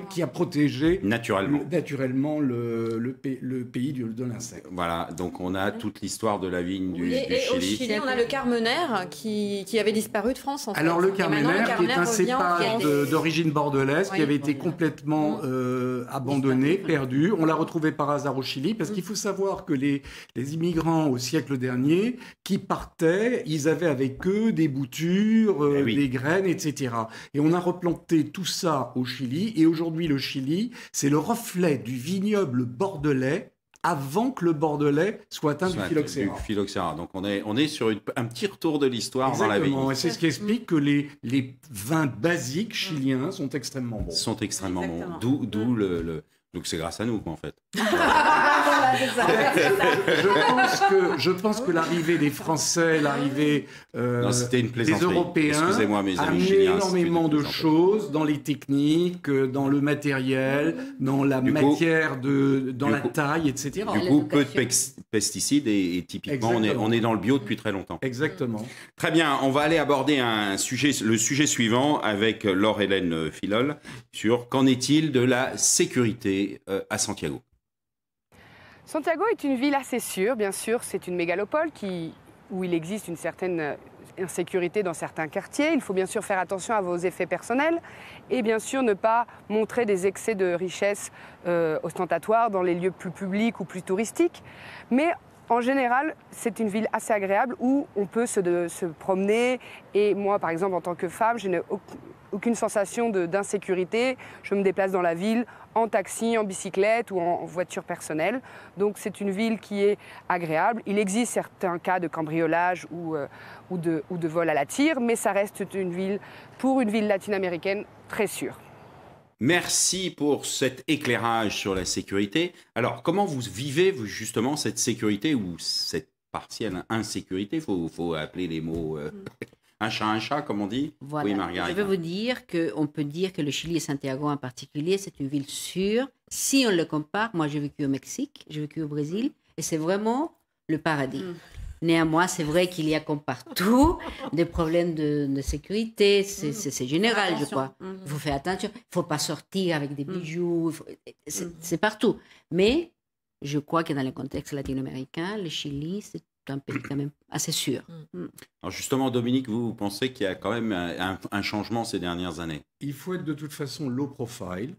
Speaker 3: qui a protégé
Speaker 1: Naturellement.
Speaker 3: naturellement le pays de l'insecte.
Speaker 1: Voilà, donc on a toute l'histoire de la vigne du
Speaker 2: Et au
Speaker 1: Chili.
Speaker 2: Chili, on a le Carmenère qui avait disparu de France, en fait.
Speaker 3: Alors le
Speaker 2: Et maintenant,
Speaker 3: Carmenère, qui est un
Speaker 2: revient en
Speaker 3: cépage
Speaker 2: France.
Speaker 3: d'origine bordelaise, qui
Speaker 2: Oui,
Speaker 3: avait été
Speaker 4: voilà.
Speaker 3: complètement abandonné, perdu. On l'a retrouvé par hasard au Chili, parce qu'il faut savoir que les immigrants au siècle dernier, qui partaient, ils avaient avec eux des boutures,
Speaker 1: Eh oui.
Speaker 3: des graines, etc. Et on a replanté tout ça au Chili, et aujourd'hui le Chili, c'est le reflet du vignoble bordelais avant que le bordelais soit atteint du
Speaker 1: Soit
Speaker 3: phylloxéra.
Speaker 1: du phylloxéra. Donc on est sur un petit retour de l'histoire dans la
Speaker 3: Exactement,
Speaker 1: vigne.
Speaker 3: et c'est ce qui explique que les vins basiques chiliens sont extrêmement bons.
Speaker 1: Sont extrêmement bons.
Speaker 5: Exactement.
Speaker 1: D'où donc c'est grâce à nous, quoi, en fait.
Speaker 3: Je pense que l'arrivée des Français, l'arrivée
Speaker 1: Non, c'était une
Speaker 3: des
Speaker 1: plaisanterie.
Speaker 3: Européens
Speaker 1: Excusez-moi, mes
Speaker 3: a
Speaker 1: amis
Speaker 3: amené
Speaker 1: chiliens.
Speaker 3: énormément
Speaker 1: c'était
Speaker 3: de
Speaker 1: une plaisanterie.
Speaker 3: choses dans les techniques, dans le matériel, dans la
Speaker 1: Du coup-
Speaker 3: matière, dans
Speaker 1: du
Speaker 3: la
Speaker 1: coup-
Speaker 3: taille, etc.
Speaker 1: Du
Speaker 4: Ah,
Speaker 1: coup, peu de
Speaker 4: l'éducation.
Speaker 1: pesticides et typiquement,
Speaker 3: Exactement.
Speaker 1: on est dans le bio depuis très longtemps.
Speaker 3: Exactement.
Speaker 1: Très bien, on va aller aborder le sujet suivant avec Laure-Hélène Filol sur qu'en est-il de la sécurité à Santiago.
Speaker 8: Santiago est une ville assez sûre, bien sûr, c'est une mégalopole où il existe une certaine insécurité dans certains quartiers. Il faut bien sûr faire attention à vos effets personnels et bien sûr ne pas montrer des excès de richesse ostentatoires dans les lieux plus publics ou plus touristiques. Mais en général, c'est une ville assez agréable où on peut se promener. Et moi, par exemple, en tant que femme, je n'ai aucune sensation d'insécurité. Je me déplace dans la ville en taxi, en bicyclette ou en voiture personnelle. Donc c'est une ville qui est agréable. Il existe certains cas de cambriolage ou de vol à la tire, mais ça reste pour une ville latine-américaine, très sûre.
Speaker 1: Merci pour cet éclairage sur la sécurité. Alors, comment vous vivez justement cette sécurité ou cette partielle insécurité? Faut appeler les mots un chat, comme on dit.
Speaker 4: Voilà.
Speaker 1: Oui, Margarita.
Speaker 4: Je vais vous dire qu'on peut dire que le Chili et Santiago en particulier, c'est une ville sûre. Si on le compare, moi j'ai vécu au Mexique, j'ai vécu au Brésil, et c'est vraiment le paradis. Néanmoins, c'est vrai qu'il y a comme partout des problèmes de sécurité, c'est général, je
Speaker 5: Attention.
Speaker 4: crois. Il faut faire attention, il ne faut pas sortir avec des bijoux, c'est partout. Mais je crois que dans le contexte latino-américain, le Chili, c'est un pays quand même assez sûr.
Speaker 1: Alors justement, Dominique, vous pensez qu'il y a quand même un changement ces dernières années?
Speaker 3: Il faut être de toute façon low profile.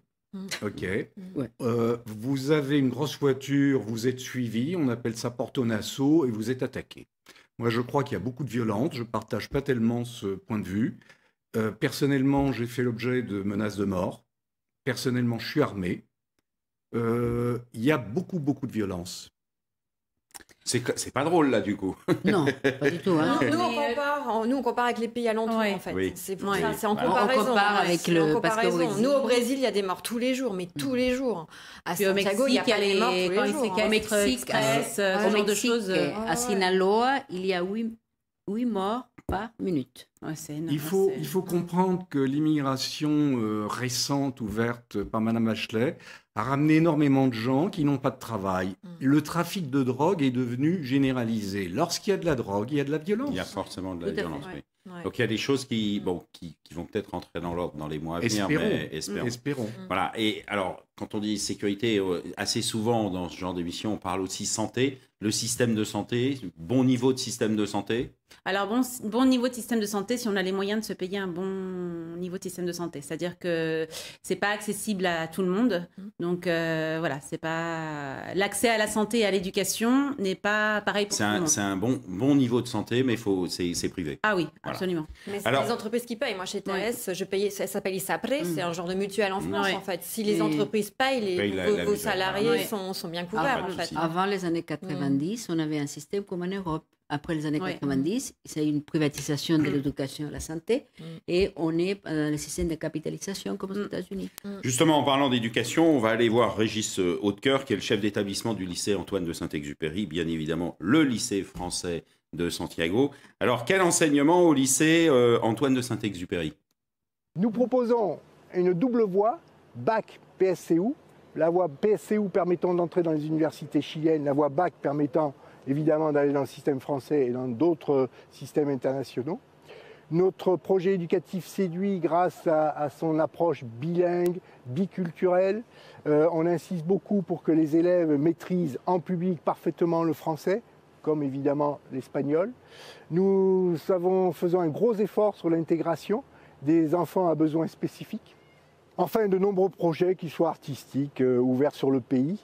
Speaker 3: OK.
Speaker 4: Ouais.
Speaker 3: Vous avez une grosse voiture, vous êtes suivi, on appelle ça porte-nassau, et vous êtes attaqué. Moi, je crois qu'il y a beaucoup de violence, je ne partage pas tellement ce point de vue. Personnellement, j'ai fait l'objet de menaces de mort. Personnellement, je suis armé. Il y a beaucoup de violence.
Speaker 1: C'est pas drôle, là, du coup.
Speaker 4: Non, pas du tout. Hein.
Speaker 2: Nous, on compare avec les pays alentours,
Speaker 5: Ouais.
Speaker 2: en fait.
Speaker 1: Oui.
Speaker 2: C'est pour
Speaker 5: Ouais.
Speaker 2: ça, c'est en
Speaker 4: On
Speaker 2: comparaison.
Speaker 4: compare avec
Speaker 2: c'est
Speaker 4: le-
Speaker 2: en
Speaker 4: parce qu'au
Speaker 2: comparaison.
Speaker 4: Brésil-
Speaker 2: Nous, au Brésil, il y a des morts tous les jours, mais tous les jours. À
Speaker 5: Puis au
Speaker 2: Santiago, il n'y a
Speaker 5: Mexique,
Speaker 2: pas les morts tous
Speaker 5: quand
Speaker 2: les
Speaker 5: ils
Speaker 2: jours.
Speaker 5: séquestrent
Speaker 4: Au Mexique,
Speaker 5: Express,
Speaker 2: ouais.
Speaker 5: ce
Speaker 4: Au
Speaker 5: genre de
Speaker 4: Mexique,
Speaker 5: choses.
Speaker 4: à Sinaloa, il y a 8 morts par minute.
Speaker 5: Ouais, c'est énorme.
Speaker 3: Il faut comprendre que l'immigration récente ouverte par Mme Bachelet a ramené énormément de gens qui n'ont pas de travail. Le trafic de drogue est devenu généralisé. Lorsqu'il y a de la drogue, il y a de la violence.
Speaker 1: Il y a forcément de la
Speaker 4: Tout à fait.
Speaker 1: violence, oui.
Speaker 2: Ouais.
Speaker 1: Donc il y a des choses qui vont peut-être rentrer dans l'ordre dans les mois à venir, mais espérons.
Speaker 3: Espérons.
Speaker 1: Voilà. Et alors, quand on dit sécurité, assez souvent dans ce genre d'émission, on parle aussi santé. Le système de santé, bon niveau de système de santé.
Speaker 5: Alors, bon niveau de système de santé si on a les moyens de se payer un bon niveau de système de santé. C'est-à-dire que c'est pas accessible à tout le monde. Donc, voilà, c'est pas... L'accès à la santé et à l'éducation n'est pas pareil pour tout le monde.
Speaker 1: C'est un bon niveau de santé, mais c'est privé.
Speaker 5: Ah oui,
Speaker 1: Voilà.
Speaker 5: absolument.
Speaker 2: Mais c'est
Speaker 1: Alors-
Speaker 2: les entreprises qui payent. Moi, chez TS, je payais, ça s'appelle ISAPRE, c'est un genre de mutuelle en France,
Speaker 5: Ouais.
Speaker 2: en fait. Si les
Speaker 4: Et-
Speaker 2: entreprises payent,
Speaker 1: Payent la
Speaker 2: vos
Speaker 1: mutuelle.
Speaker 2: salariés
Speaker 5: Ouais.
Speaker 2: sont bien
Speaker 1: Ah,
Speaker 2: couverts,
Speaker 1: pas de
Speaker 2: en fait.
Speaker 1: souci.
Speaker 4: Avant les années 90, on avait un système comme en Europe. Après les années 90, c'est une privatisation de l'éducation et de la santé. Et on est dans le système de capitalisation comme aux États-Unis.
Speaker 1: Justement, en parlant d'éducation, on va aller voir Régis Hautecoeur, qui est le chef d'établissement du lycée Antoine de Saint-Exupéry, bien évidemment le lycée français de Santiago. Alors, quel enseignement au lycée Antoine de Saint-Exupéry?
Speaker 9: Nous proposons une double voie, bac PSCU, la voie PSCU permettant d'entrer dans les universités chiliennes, la voie bac permettant évidemment d'aller dans le système français et dans d'autres systèmes internationaux. Notre projet éducatif séduit grâce à son approche bilingue, biculturelle. On insiste beaucoup pour que les élèves maîtrisent en public parfaitement le français, comme évidemment l'espagnol. Nous faisons un gros effort sur l'intégration des enfants à besoins spécifiques. Enfin, de nombreux projets qui soient artistiques, ouverts sur le pays.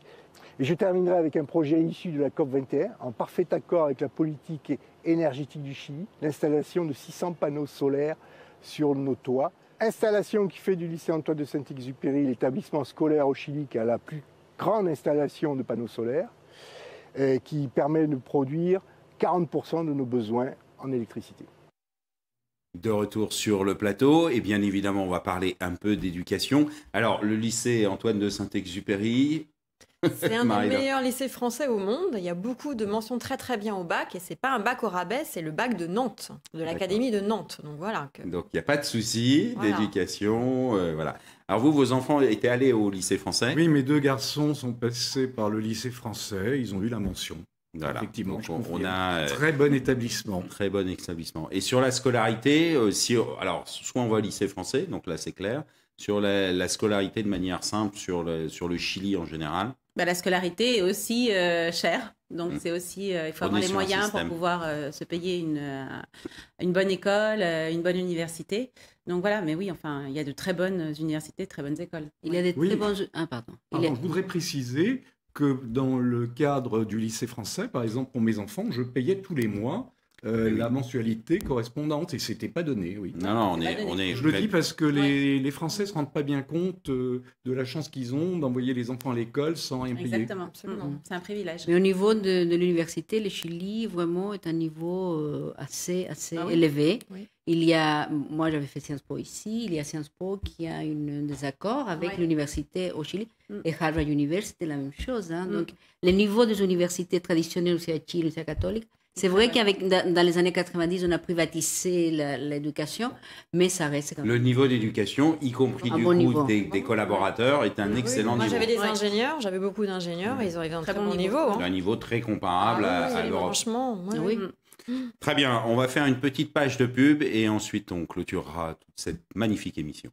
Speaker 9: Et je terminerai avec un projet issu de la COP21, en parfait accord avec la politique énergétique du Chili, l'installation de 600 panneaux solaires sur nos toits. Installation qui fait du lycée Antoine de Saint-Exupéry l'établissement scolaire au Chili qui a la plus grande installation de panneaux solaires, qui permet de produire 40% de nos besoins en électricité.
Speaker 1: De retour sur le plateau, et bien évidemment, on va parler un peu d'éducation. Alors, le lycée Antoine de Saint-Exupéry...
Speaker 2: C'est un des
Speaker 1: Marie-Laure.
Speaker 2: meilleurs lycées français au monde. Il y a beaucoup de mentions très très bien au bac. Et c'est pas un bac au rabais, c'est le bac de Nantes, de l'Académie de Nantes. Donc voilà.
Speaker 1: Donc, il n'y a pas de souci
Speaker 2: Voilà.
Speaker 1: d'éducation. Voilà. Alors, vos enfants étaient allés au lycée français?
Speaker 3: Oui, mes deux garçons sont passés par le lycée français. Ils ont eu la mention.
Speaker 1: Voilà.
Speaker 3: Effectivement,
Speaker 1: Donc,
Speaker 3: je
Speaker 1: on
Speaker 3: confirme.
Speaker 1: a
Speaker 3: Très bon établissement.
Speaker 1: très bon établissement. Et sur la scolarité, alors, soit on va au lycée français, donc là, c'est clair. Sur la scolarité de manière simple, sur le Chili en général.
Speaker 5: Bah, la scolarité est aussi chère. Donc, c'est aussi, il faut
Speaker 1: On
Speaker 5: avoir
Speaker 1: est
Speaker 5: les
Speaker 1: sur un
Speaker 5: moyens
Speaker 1: système.
Speaker 5: pour pouvoir se payer une bonne école, une bonne université. Donc, voilà. Mais oui, enfin, il y a de très bonnes universités, de très bonnes écoles.
Speaker 4: Il y a des
Speaker 3: Oui.
Speaker 4: très bons... Ah, pardon.
Speaker 3: Je voudrais préciser que dans le cadre du lycée français, par exemple, pour mes enfants, je payais tous les mois la mensualité correspondante et c'était pas donné, oui.
Speaker 1: Non,
Speaker 5: c'est pas
Speaker 1: on est
Speaker 3: Je le dis parce que les Français se rendent pas bien compte de la chance qu'ils ont d'envoyer les enfants à l'école sans rien payer.
Speaker 5: Exactement.
Speaker 2: Absolument.
Speaker 5: C'est un privilège.
Speaker 4: Mais au niveau de l'université, le Chili, vraiment, est un niveau assez
Speaker 5: Ah oui.
Speaker 4: élevé.
Speaker 2: Oui.
Speaker 4: Il y a, moi, j'avais fait Sciences Po ici. Il y a Sciences Po qui a des accords avec
Speaker 5: Ouais.
Speaker 4: l'université au Chili. Et Harvard University, c'est la même chose. Hein.
Speaker 5: Mm.
Speaker 4: Donc, le niveau des universités traditionnelles aussi à Chili, aussi à catholique, c'est vrai qu'avec dans les années 90, on a privatisé l'éducation, mais ça reste quand même.
Speaker 1: Le niveau d'éducation, y compris
Speaker 4: Un
Speaker 1: du
Speaker 4: bon
Speaker 1: coup
Speaker 4: niveau.
Speaker 1: des collaborateurs, est un excellent
Speaker 2: Moi,
Speaker 1: niveau.
Speaker 2: j'avais des
Speaker 5: Ouais.
Speaker 2: ingénieurs, j'avais beaucoup d'ingénieurs, et ils arrivaient à un
Speaker 5: Très
Speaker 2: très
Speaker 5: bon
Speaker 2: bon
Speaker 5: niveau.
Speaker 2: niveau. hein.
Speaker 1: Un niveau très comparable
Speaker 2: Ah oui,
Speaker 1: à l'Europe.
Speaker 2: franchement, ouais,
Speaker 4: Oui.
Speaker 2: ouais.
Speaker 1: Très bien, on va faire une petite page de pub et ensuite on clôturera toute cette magnifique émission.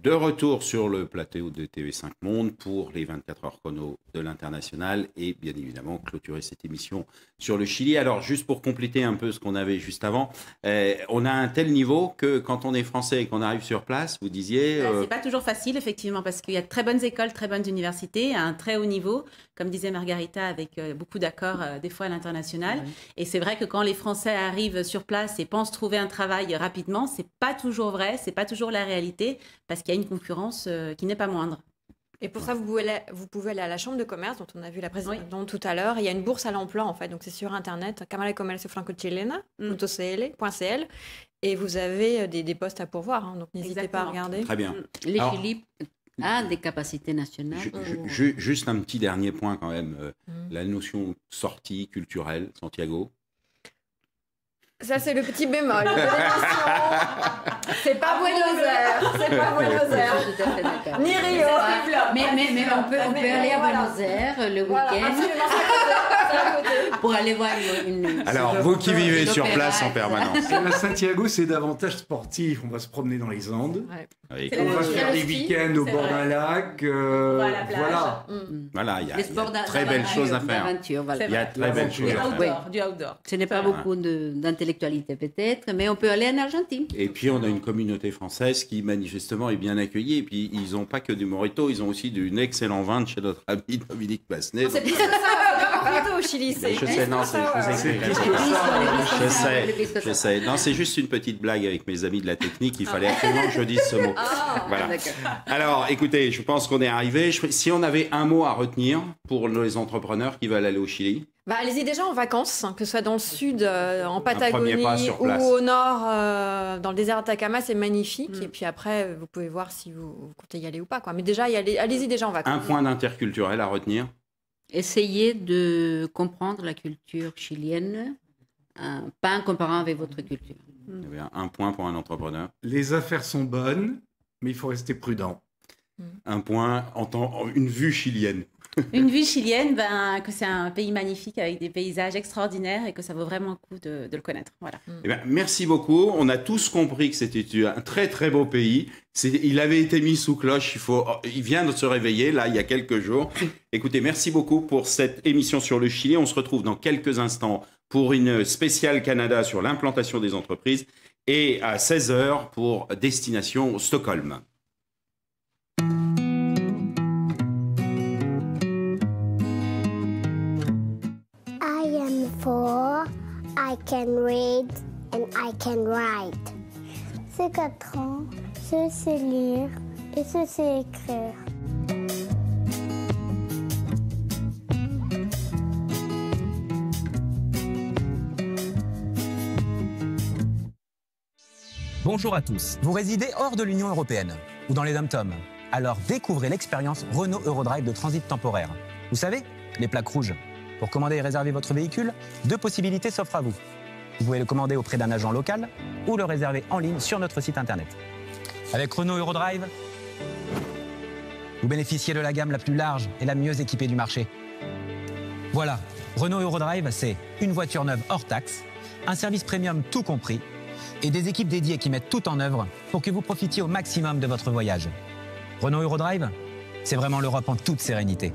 Speaker 1: De retour sur le plateau de TV5 Monde pour les 24 heures chrono de l'international et bien évidemment clôturer cette émission sur le Chili. Alors juste pour compléter un peu ce qu'on avait juste avant, on a un tel niveau que quand on est français et qu'on arrive sur place, vous disiez...
Speaker 5: C'est pas toujours facile effectivement parce qu'il y a de très bonnes écoles, très bonnes universités à un très haut niveau, comme disait Margarita, avec beaucoup d'accords des fois à l'international. Oui. Et c'est vrai que quand les Français arrivent sur place et pensent trouver un travail rapidement, c'est pas toujours vrai, c'est pas toujours la réalité parce qu'il y a une concurrence qui n'est pas moindre.
Speaker 2: Et pour ça, vous pouvez aller à la Chambre de commerce, dont on a vu la présentation tout à l'heure. Il y a une bourse à l'emploi, en fait. Donc, c'est sur Internet, Cámara de Comercio Franco-Chilena.cl. Et vous avez des postes à pourvoir. Hein, donc, n'hésitez pas à regarder.
Speaker 1: Très bien.
Speaker 4: Les Chili a des capacités nationales.
Speaker 1: Juste un petit dernier point, quand même. La notion sortie culturelle, Santiago.
Speaker 2: Ça, c'est le petit bémol de l'émission. C'est pas Buenos Aires. C'est pas Buenos Aires. Ni Rio.
Speaker 4: Mais on peut aller à Buenos Aires le week-end pour aller voir une
Speaker 1: Alors, vous qui vivez sur place en permanence.
Speaker 3: À Santiago, c'est davantage sportif. On va se promener dans les Andes.
Speaker 1: Ouais.
Speaker 3: On va faire des week-ends au bord d'un lac.
Speaker 1: Voilà, il y a très belles choses à faire. Il y a très belles choses à faire.
Speaker 5: Du outdoor.
Speaker 4: Ce n'est pas beaucoup d'intellectualité peut-être, mais on peut aller en Argentine.
Speaker 1: Et puis, on a une communauté française qui, manifestement, est bien accueillie. Et puis, ils n'ont pas que du Morito, ils ont aussi d'un excellent vin de chez notre ami Dominique Massenet.
Speaker 2: C'est plus que ça, au Chili.
Speaker 1: Je sais, non, je sais. Non, c'est juste une petite blague avec mes amis de la technique. Il fallait absolument que je dise ce mot. Voilà. Alors, écoutez, je pense qu'on est arrivé. Si on avait un mot à retenir pour les entrepreneurs qui veulent aller au Chili.
Speaker 2: Allez-y déjà en vacances, que ce soit dans le sud, en Patagonie ou au nord, dans le désert d'Atacama, c'est magnifique. Et puis après, vous pouvez voir si vous comptez y aller ou pas. Mais déjà, allez-y déjà en vacances.
Speaker 1: Un point d'interculturel à retenir.
Speaker 4: Essayez de comprendre la culture chilienne, pas en comparant avec votre culture.
Speaker 1: Un point pour un entrepreneur.
Speaker 3: Les affaires sont bonnes, mais il faut rester prudent.
Speaker 1: Un point une vue chilienne.
Speaker 5: Une vue chilienne, que c'est un pays magnifique avec des paysages extraordinaires et que ça vaut vraiment le coup de le connaître. Voilà.
Speaker 1: Merci beaucoup. On a tous compris que c'était un très très beau pays. Il avait été mis sous cloche. Il vient de se réveiller là il y a quelques jours. Écoutez, merci beaucoup pour cette émission sur le Chili. On se retrouve dans quelques instants pour une spéciale Canada sur l'implantation des entreprises et à 16h pour Destination Stockholm.
Speaker 10: I can read and I can write. C'est 4 ans, je sais lire et je sais écrire.
Speaker 11: Bonjour à tous. Vous résidez hors de l'Union européenne ou dans les dom-toms. Alors découvrez l'expérience Renault Eurodrive de transit temporaire. Vous savez, les plaques rouges. Pour commander et réserver votre véhicule, 2 possibilités s'offrent à vous. Vous pouvez le commander auprès d'un agent local ou le réserver en ligne sur notre site internet. Avec Renault Eurodrive, vous bénéficiez de la gamme la plus large et la mieux équipée du marché. Voilà, Renault Eurodrive, c'est une voiture neuve hors taxe, un service premium tout compris et des équipes dédiées qui mettent tout en œuvre pour que vous profitiez au maximum de votre voyage. Renault Eurodrive, c'est vraiment l'Europe en toute sérénité.